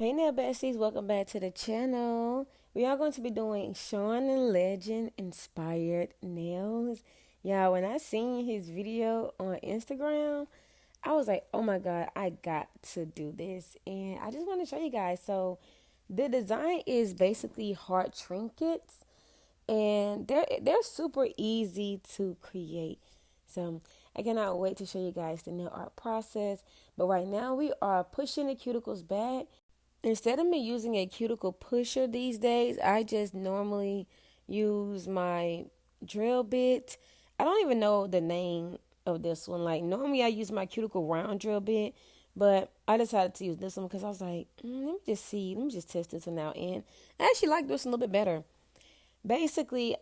Hey nail besties, welcome back to the channel. We are going to be doing Sean and Legend inspired nails. Y'all, when I seen his video on Instagram, I was like, oh my god, I got to do this. And I just want to show you guys. So the design is basically heart trinkets, and they're super easy to create. So I cannot wait to show you guys the nail art process. But right now we are pushing the cuticles back. Instead of me using a cuticle pusher these days, I just normally use my drill bit. I don't even know the name of this one. Like, normally I use my cuticle round drill bit, but I decided to use this one because I was like, let me just test this one out. And I actually like this one a little bit better. Basically,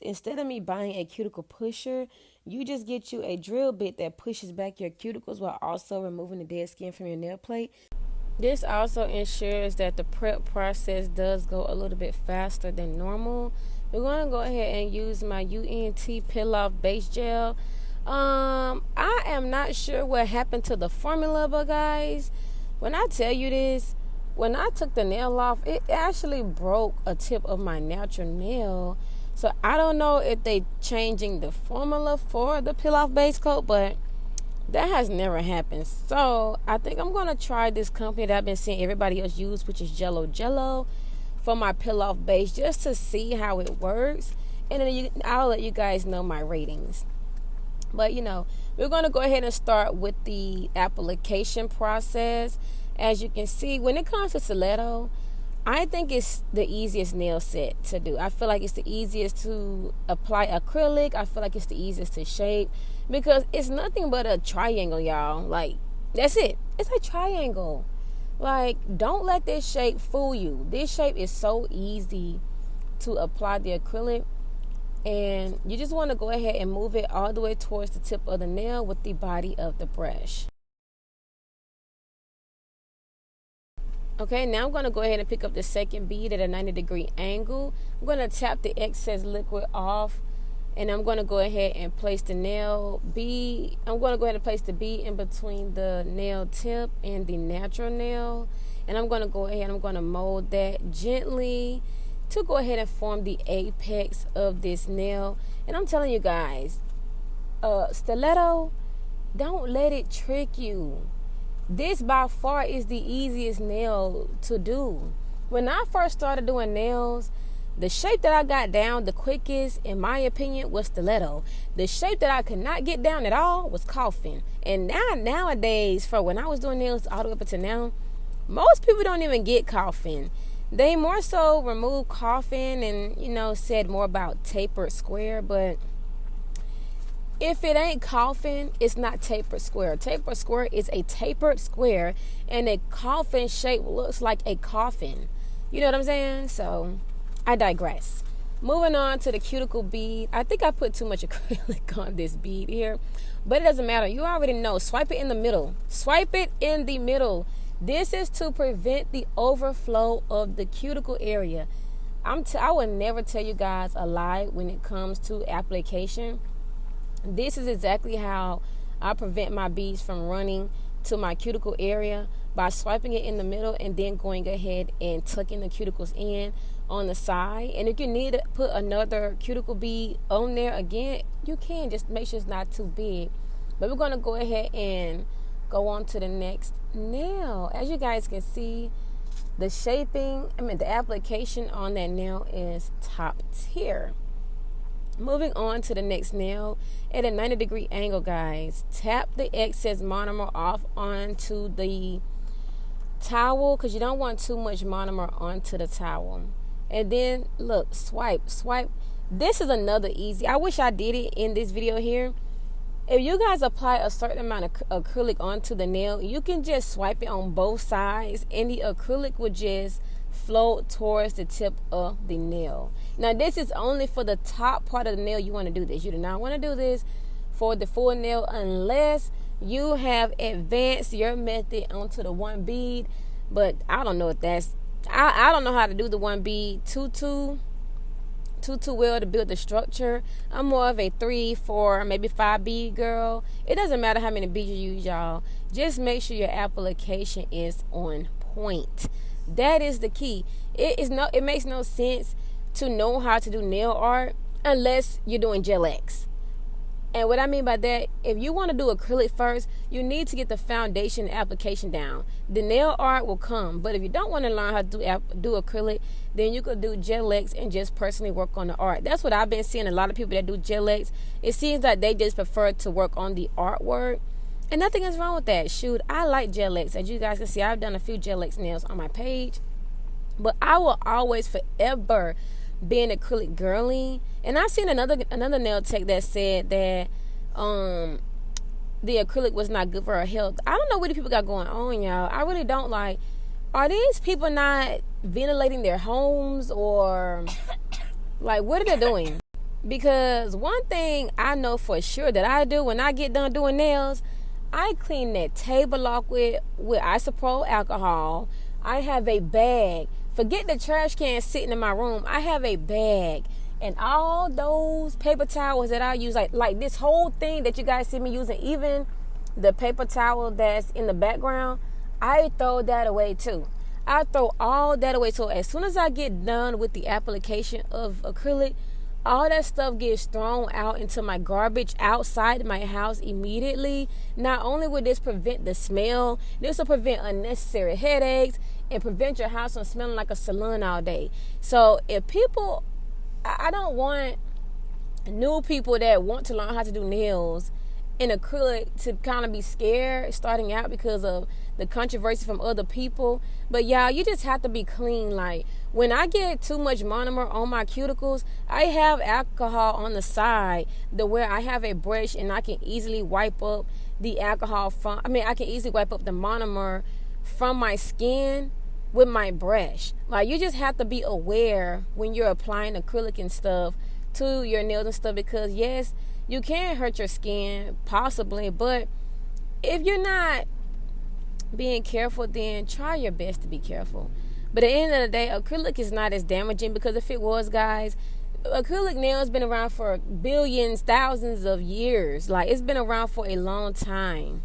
instead of me buying a cuticle pusher, you just get you a drill bit that pushes back your cuticles while also removing the dead skin from your nail plate. This also ensures that the prep process does go a little bit faster than normal. We're going to go ahead and use my UNT Peel Off Base Gel. I am not sure what happened to the formula, but guys, when I tell you this, when I took the nail off, it actually broke a tip of my natural nail. So I don't know if they changing the formula for the Peel Off Base Coat, but that has never happened. So I think I'm going to try this company that I've been seeing everybody else use, which is Jello, for my peel off base, just to see how it works. And then I'll let you guys know my ratings. But we're going to go ahead and start with the application process. As you can see, when it comes to stiletto, I think it's the easiest nail set to do. I feel like it's the easiest to apply acrylic. I feel like it's the easiest to shape because it's nothing but a triangle, y'all. Like, that's it. It's a triangle. Like, don't let this shape fool you. This shape is so easy to apply the acrylic. And you just want to go ahead and move it all the way towards the tip of the nail with the body of the brush. Okay, now I'm going to go ahead and pick up the second bead at a 90-degree angle. I'm going to tap the excess liquid off, and I'm going to go ahead and place the nail bead. I'm going to go ahead and place the bead in between the nail tip and the natural nail. And I'm going to go ahead and I'm going to mold that gently to go ahead and form the apex of this nail. And I'm telling you guys, stiletto, don't let it trick you. This by far is the easiest nail to do. When I first started doing nails, the shape that I got down the quickest, in my opinion, was stiletto. The shape that I could not get down at all was coffin. And nowadays, for when I was doing nails all the way up to now, most people don't even get coffin. They more so remove coffin and, said more about tapered square, but if it ain't coffin, it's not tapered square. Tapered square is a tapered square, and a coffin shape looks like a coffin. You know what I'm saying? So, I digress. Moving on to the cuticle bead. I think I put too much acrylic on this bead here, but it doesn't matter. You already know. Swipe it in the middle. Swipe it in the middle. This is to prevent the overflow of the cuticle area. I would never tell you guys a lie when it comes to application. This is exactly how I prevent my beads from running to my cuticle area, by swiping it in the middle and then going ahead and tucking the cuticles in on the side. And if you need to put another cuticle bead on there again, you can. Just make sure it's not too big. But we're going to go ahead and go on to the next nail. As you guys can see, the application on that nail is top tier. Moving on to the next nail at a 90-degree angle, guys. Tap the excess monomer off onto the towel because you don't want too much monomer onto the towel. And then, look, swipe. This is another easy. I wish I did it in this video here. If you guys apply a certain amount of acrylic onto the nail, you can just swipe it on both sides, and the acrylic will just float towards the tip of the nail. Now, this is only for the top part of the nail. You want to do this. You do not want to do this for the full nail unless you have advanced your method onto the one bead. But I don't know if that's... I don't know how to do the one bead too well to build the structure. I'm more of a 3, 4, maybe 5 bead girl. It doesn't matter how many beads you use, y'all. Just make sure your application is on point. That is the key. It makes no sense to know how to do nail art unless you're doing Gel X. And what I mean by that, if you want to do acrylic first, you need to get the foundation application down. The nail art will come. But if you don't want to learn how to do acrylic, then you could do Gel X and just personally work on the art. That's what I've been seeing. A lot of people that do Gel X, it seems like they just prefer to work on the artwork. And nothing is wrong with that. Shoot, I like Gel X. As you guys can see, I've done a few Gel X nails on my page. But I will always forever be an acrylic girly. And I've seen another nail tech that said that the acrylic was not good for her health. I don't know what the people got going on, y'all. I really don't. Like, are these people not ventilating their homes, or like, what are they doing? Because one thing I know for sure that I do when I get done doing nails, I clean that table off with isopropyl alcohol. I have a bag. Forget the trash can sitting in my room. I have a bag. And all those paper towels that I use, like this whole thing that you guys see me using, even the paper towel that's in the background, I throw that away too. I throw all that away. So as soon as I get done with the application of acrylic, all that stuff gets thrown out into my garbage outside my house immediately. Not only will this prevent the smell, this will prevent unnecessary headaches and prevent your house from smelling like a salon all day. So if people, I don't want new people that want to learn how to do nails in acrylic to kind of be scared starting out because of the controversy from other people. But y'all, you just have to be clean. Like, when I get too much monomer on my cuticles, I have alcohol on the side where I have a brush and I can easily wipe up the alcohol I can easily wipe up the monomer from my skin with my brush. Like, you just have to be aware when you're applying acrylic and stuff to your nails and stuff, because yes, you can hurt your skin possibly, but if you're not being careful, then try your best to be careful. But at the end of the day, acrylic is not as damaging, because if it was, guys, acrylic nails been around for billions, thousands of years. Like, it's been around for a long time.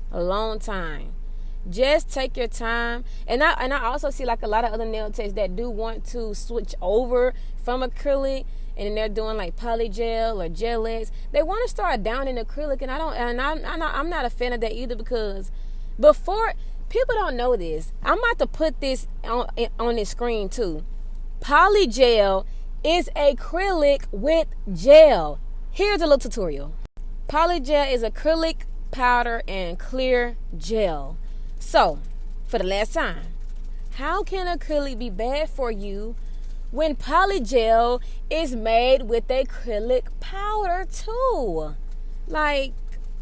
Just take your time. And I also see like a lot of other nail techs that do want to switch over from acrylic, and then they're doing like polygel or Gel X. They want to start down in acrylic, and I'm not a fan of that either, because before, people don't know this. I'm about to put this on this screen too. Polygel is acrylic with gel. Here's a little tutorial. Polygel is acrylic powder and clear gel. So, for the last time, how can acrylic be bad for you when polygel is made with acrylic powder too? Like,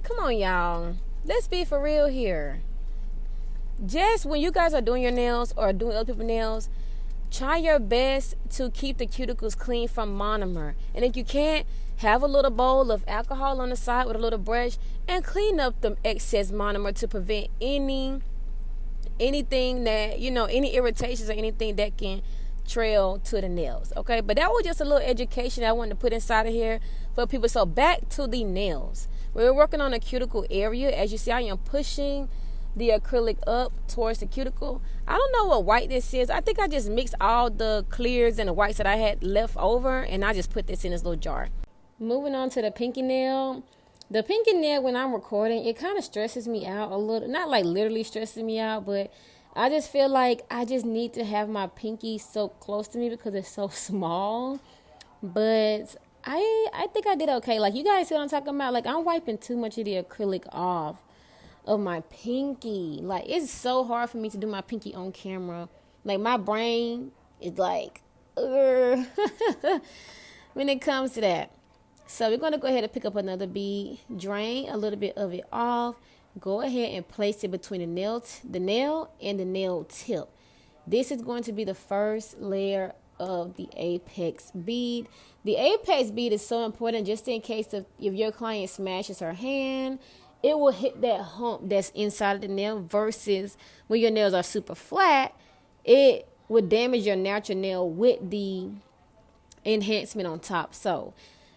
come on, y'all. Let's be for real here. Just when you guys are doing your nails or doing other people's nails, try your best to keep the cuticles clean from monomer. And if you can't, have a little bowl of alcohol on the side with a little brush and clean up the excess monomer to prevent anything that, any irritations or anything that can trail to the nails. Okay, but that was just a little education I wanted to put inside of here for people. So back to the nails. We're working on the cuticle area. As you see, I am pushing the acrylic up towards the cuticle. I don't know what white this is. I think I just mixed all the clears and the whites that I had left over, and I just put this in this little jar. Moving on to the pinky nail. The pinky nail, when I'm recording, it kind of stresses me out a little. Not like literally stresses me out, but I just feel like I just need to have my pinky so close to me because it's so small. But I think I did okay. Like, you guys see what I'm talking about? Like, I'm wiping too much of the acrylic off of my pinky. Like, it's so hard for me to do my pinky on camera. Like, my brain is like, when it comes to that. So we're going to go ahead and pick up another bead, drain a little bit of it off, go ahead and place it between the nail and the nail tip. This is going to be the first layer of the apex bead. The apex bead is so important just in case if your client smashes her hand, it will hit that hump that's inside of the nail, versus when your nails are super flat, it would damage your natural nail with the enhancement on top. So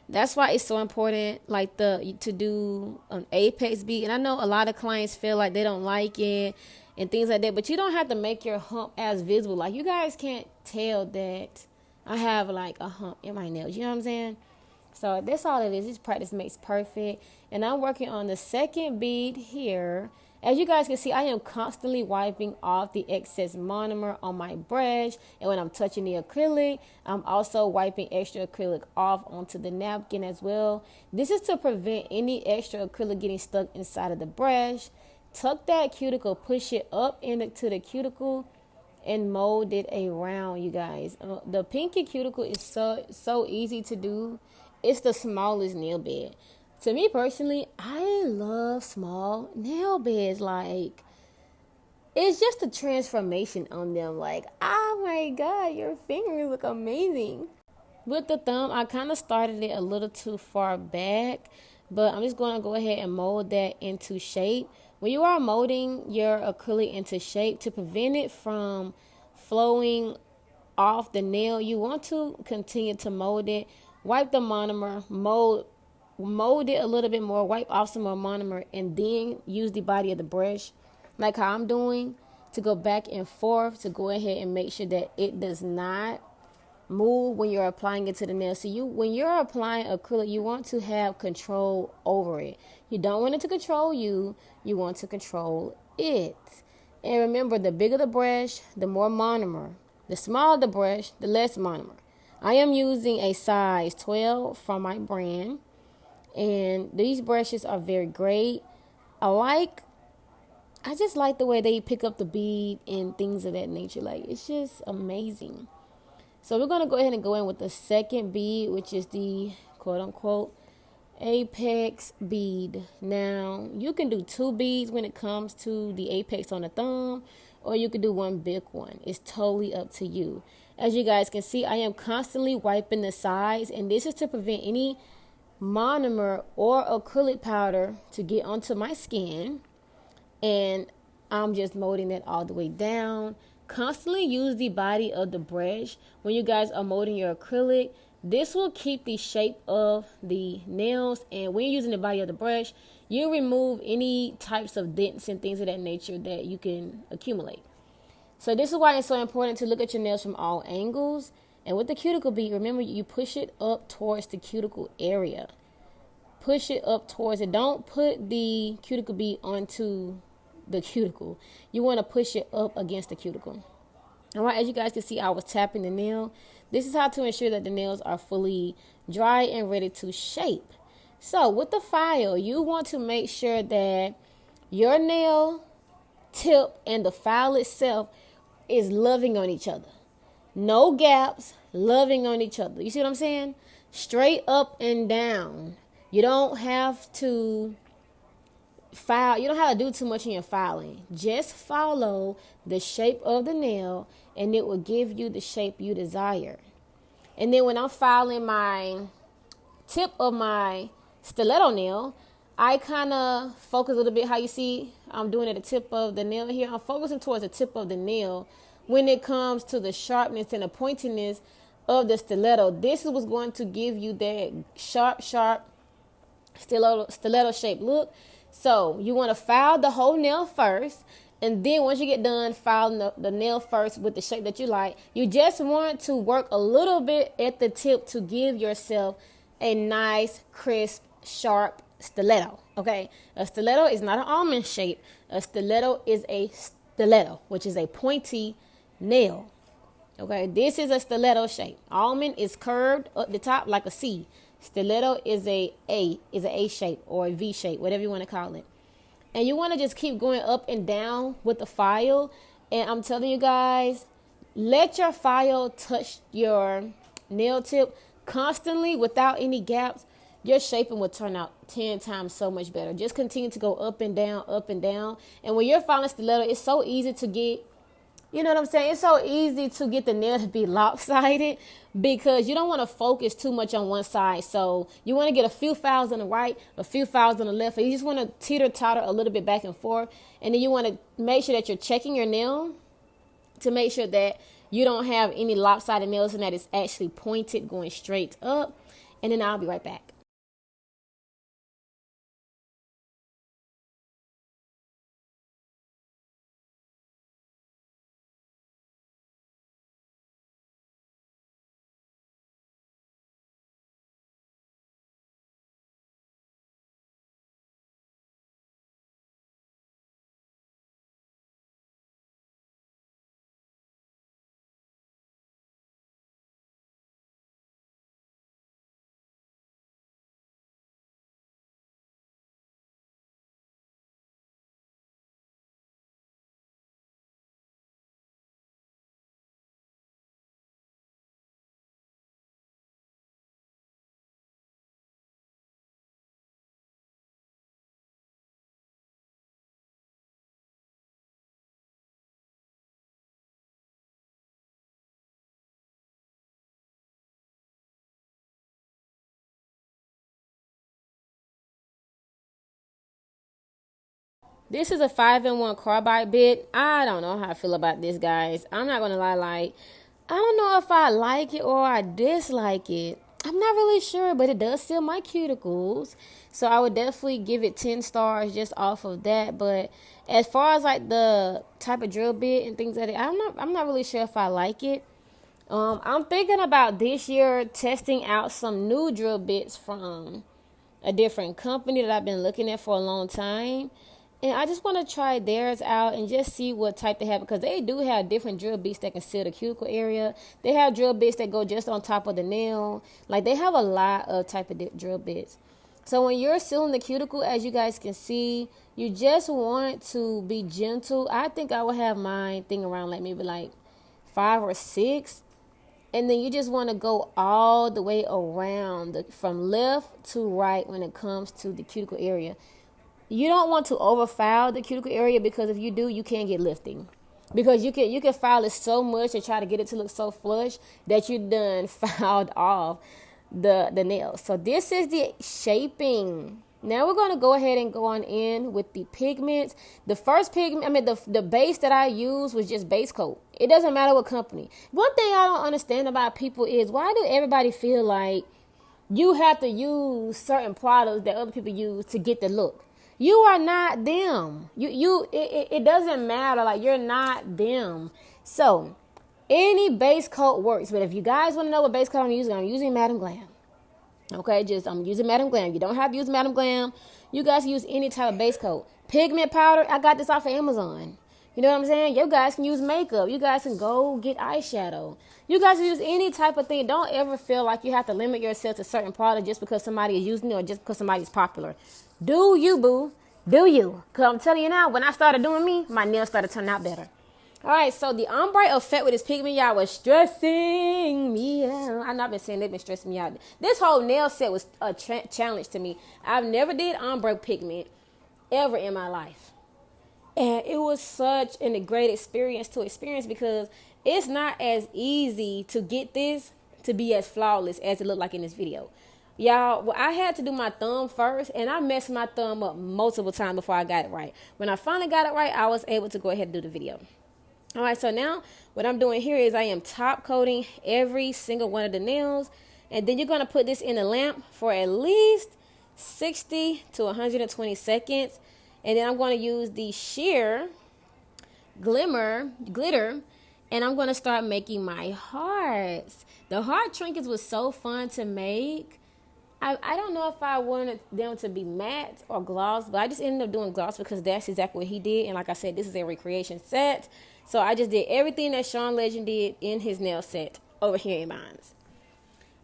that's why it's so important, like, to do an apex bead. And I know a lot of clients feel like they don't like it, and things like that. But you don't have to make your hump as visible. Like, you guys can't tell that I have like a hump in my nails. You know what I'm saying? So that's all it is. Just practice makes perfect. And I'm working on the second bead here. As you guys can see, I am constantly wiping off the excess monomer on my brush. And when I'm touching the acrylic, I'm also wiping extra acrylic off onto the napkin as well. This is to prevent any extra acrylic getting stuck inside of the brush. Tuck that cuticle, push it up into the cuticle, and mold it around, you guys. The pinky cuticle is so easy to do. It's the smallest nail bed. To me personally, I love small nail beds. Like, it's just a transformation on them. Like, oh my God, your fingers look amazing. With the thumb, I kind of started it a little too far back, but I'm just going to go ahead and mold that into shape. When you are molding your acrylic into shape, to prevent it from flowing off the nail, you want to continue to mold it. Wipe the monomer, mold it a little bit more, wipe off some more monomer, and then use the body of the brush, like how I'm doing, to go back and forth to go ahead and make sure that it does not move when you're applying it to the nail. So when you're applying acrylic, you want to have control over it. You don't want it to control you. You want to control it. And remember, the bigger the brush, the more monomer. The smaller the brush, the less monomer. I am using a size 12 from my brand, and these brushes are very great. I just like the way they pick up the bead and things of that nature. Like, it's just amazing. So we're going to go ahead and go in with the second bead, which is the quote-unquote apex bead. Now, you can do 2 beads when it comes to the apex on the thumb, or you can do 1 big one. It's totally up to you. As you guys can see, I am constantly wiping the sides, and this is to prevent any monomer or acrylic powder to get onto my skin. And I'm just molding it all the way down. Constantly use the body of the brush when you guys are molding your acrylic. This will keep the shape of the nails, and when you're using the body of the brush, you remove any types of dents and things of that nature that you can accumulate. So this is why it's so important to look at your nails from all angles. And with the cuticle bead, remember, you push it up towards the cuticle area. Push it up towards it. Don't put the cuticle bead onto the cuticle. You want to push it up against the cuticle. All right, as you guys can see, I was tapping the nail. This is how to ensure that the nails are fully dry and ready to shape. So with the file, you want to make sure that your nail tip and the file itself is loving on each other. No gaps, loving on each other. You see what I'm saying? Straight up and down. You don't have to file. You don't have to do too much in your filing. Just follow the shape of the nail, and it will give you the shape you desire. And then when I'm filing my tip of my stiletto nail, I kind of focus a little bit. How you see I'm doing at the tip of the nail here, I'm focusing towards the tip of the nail when it comes to the sharpness and the pointiness of the stiletto. This is what's going to give you that sharp stiletto shape look. So you want to file the whole nail first, and then once you get done filing the nail first with the shape that you like, you just want to work a little bit at the tip to give yourself a nice, crisp, sharp stiletto. Okay, a stiletto is not an almond shape. A stiletto is a stiletto, which is a pointy nail. Okay, this is a stiletto shape. Almond is curved up the top like a C. Stiletto is a A shape or a V shape, whatever you want to call it. And you want to just keep going up and down with the file. And I'm telling you guys, let your file touch your nail tip constantly without any gaps. Your shaping will turn out 10 times so much better. Just continue to go up and down, up and down. And when you're filing stiletto, it's so easy to get, you know what I'm saying? It's so easy to get the nail to be lopsided because you don't want to focus too much on one side. So you want to get a few files on the right, a few files on the left. You just want to teeter-totter a little bit back and forth. And then you want to make sure that you're checking your nail to make sure that you don't have any lopsided nails and that it's actually pointed going straight up. And then I'll be right back. This is a 5-in-1 carbide bit. I don't know how I feel about this, guys. I'm not gonna lie, like, I don't know if I like it or I dislike it. I'm not really sure, but it does seal my cuticles. So I would definitely give it 10 stars just off of that. But as far as like the type of drill bit and things like that, I'm not really sure if I like it. I'm thinking about this year testing out some new drill bits from a different company that I've been looking at for a long time. And I just want to try theirs out and just see what type they have, because they do have different drill bits that can seal the cuticle area. They have drill bits that go just on top of the nail. Like, they have a lot of type of drill bits. So when you're sealing the cuticle, as you guys can see, you just want to be gentle. I think I would have mine thing around like maybe like 5 or 6. And then you just want to go all the way around from left to right when it comes to the cuticle area. You don't want to overfoul the cuticle area, because if you do, you can't get lifting. Because you can foul it so much and try to get it to look so flush that you done fouled off the nails. So this is the shaping. Now we're going to go ahead and go on in with the pigments. The first pigment, the base that I used was just base coat. It doesn't matter what company. One thing I don't understand about people is, why do everybody feel like you have to use certain products that other people use to get the look? You are not them. It doesn't matter. Like, you're not them. So any base coat works. But if you guys want to know what base coat I'm using Madam Glam. Okay, I'm using Madam Glam. You don't have to use Madam Glam. You guys can use any type of base coat. Pigment powder, I got this off of Amazon. You know what I'm saying? You guys can use makeup. You guys can go get eyeshadow. You guys can use any type of thing. Don't ever feel like you have to limit yourself to certain products just because somebody is using it or just because somebody's popular. Do you, boo. Do you. Because I'm telling you now, when I started doing me, my nails started turning out better. All right, so the ombre effect with this pigment, y'all, was stressing me out. I've not been saying they've been stressing me out. This whole nail set was a challenge to me. I've never did ombre pigment ever in my life. And it was such a great experience because it's not as easy to get this to be as flawless as it looked like in this video. Y'all, well, I had to do my thumb first, and I messed my thumb up multiple times before I got it right. When I finally got it right, I was able to go ahead and do the video. All right, so now what I'm doing here is I am top coating every single one of the nails. And then you're going to put this in the lamp for at least 60 to 120 seconds. And then I'm going to use the sheer glitter, and I'm going to start making my hearts. The heart trinkets was so fun to make. I don't know if I wanted them to be matte or gloss, but I just ended up doing gloss because that's exactly what he did. And like I said, this is a recreation set. So I just did everything that Sean Legend did in his nail set over here in mine.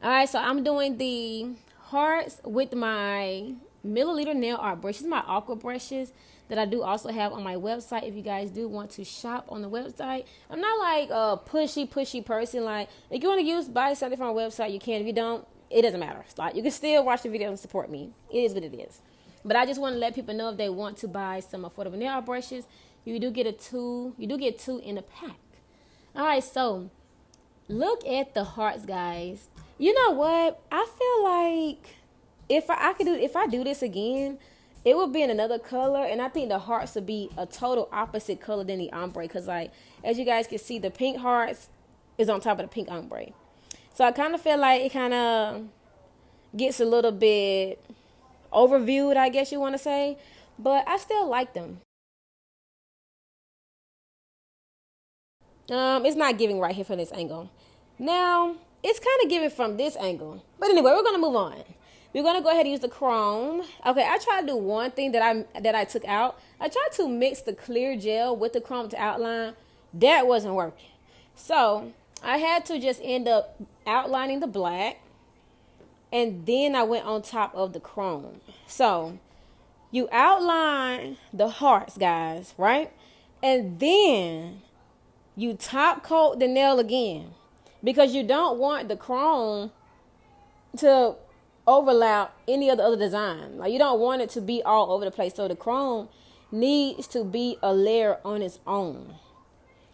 All right, so I'm doing the hearts with my milliliter nail art brushes, my aqua brushes that I do also have on my website. If you guys do want to shop on the website, I'm not like a pushy person. Like, if you want to buy something from my website, you can. If you don't, it doesn't matter. Like, you can still watch the video and support me. It is what it is. But I just want to let people know if they want to buy some affordable nail art brushes, you do get two in a pack. All right, so look at the hearts, guys. You know what? I feel like if I do this again, it would be in another color, and I think the hearts would be a total opposite color than the ombre, because, like, as you guys can see, the pink hearts is on top of the pink ombre. So I kind of feel like it kind of gets a little bit overviewed, I guess you want to say, but I still like them. It's not giving right here from this angle. Now, it's kind of giving from this angle. But anyway, we're going to move on. We're going to go ahead and use the chrome. Okay, I tried to do one thing that I took out. I tried to mix the clear gel with the chrome to outline. That wasn't working. So I had to just end up outlining the black. And then I went on top of the chrome. So you outline the hearts, guys, right? And then you top coat the nail again, because you don't want the chrome to overlap any of the other design. Like, you don't want it to be all over the place. So the chrome needs to be a layer on its own.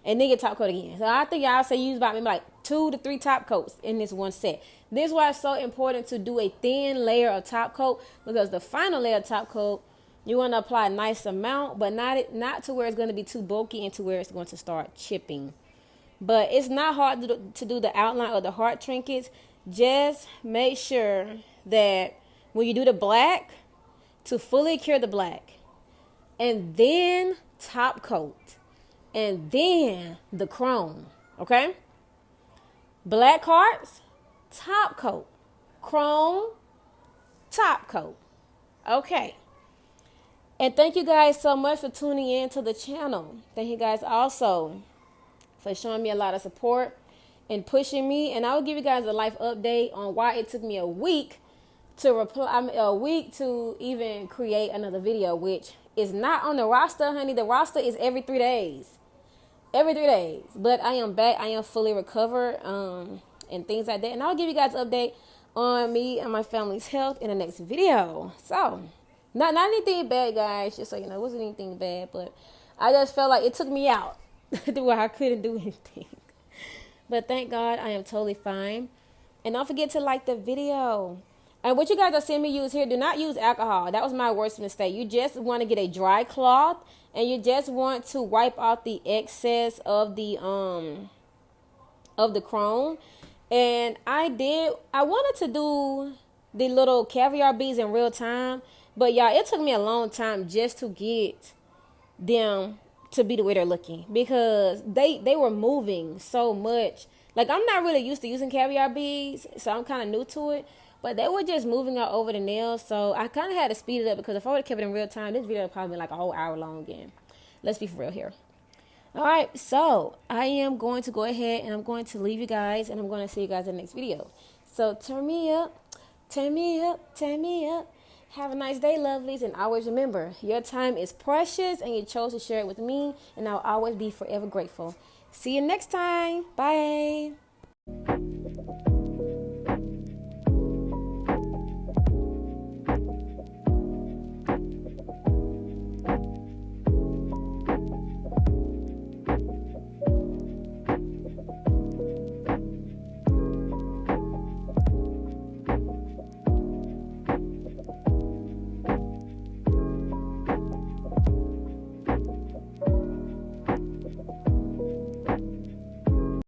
And then you top coat again. So I think y'all say use about maybe like 2 to 3 top coats in this one set. This is why it's so important to do a thin layer of top coat, because the final layer of top coat You want to apply a nice amount, but not to where it's going to be too bulky and to where it's going to start chipping. But it's not hard to do the outline of the heart trinkets. Just make sure that when you do the black, to fully cure the black, and then top coat, and then the chrome. Okay? Black hearts, top coat. Chrome, top coat. Okay. And thank you guys so much for tuning in to the channel. Thank you guys also for showing me a lot of support and pushing me. And I will give you guys a life update on why it took me a week to even create another video, which is not on the roster, honey. The roster is every 3 days. Every 3 days. But I am back. I am fully recovered and things like that. And I'll give you guys an update on me and my family's health in the next video. So, not anything bad, guys. Just so you know, it wasn't anything bad. But I just felt like it took me out to where I couldn't do anything. But thank God I am totally fine. And don't forget to like the video. And what you guys are seeing me use here, do not use alcohol. That was my worst mistake. You just want to get a dry cloth and you just want to wipe out the excess of the chrome. And I wanted to do the little caviar beads in real time, but y'all, it took me a long time just to get them to be the way they're looking, because they were moving so much. Like, I'm not really used to using caviar beads, so I'm kind of new to it. But they were just moving all over the nails, so I kind of had to speed it up, because if I would have kept it in real time, this video would probably been like a whole hour long again. Let's be for real here. All right, so I am going to go ahead and I'm going to leave you guys, and I'm going to see you guys in the next video. So turn me up, turn me up, turn me up. Have a nice day, lovelies, and always remember, your time is precious, and you chose to share it with me, and I'll always be forever grateful. See you next time. Bye.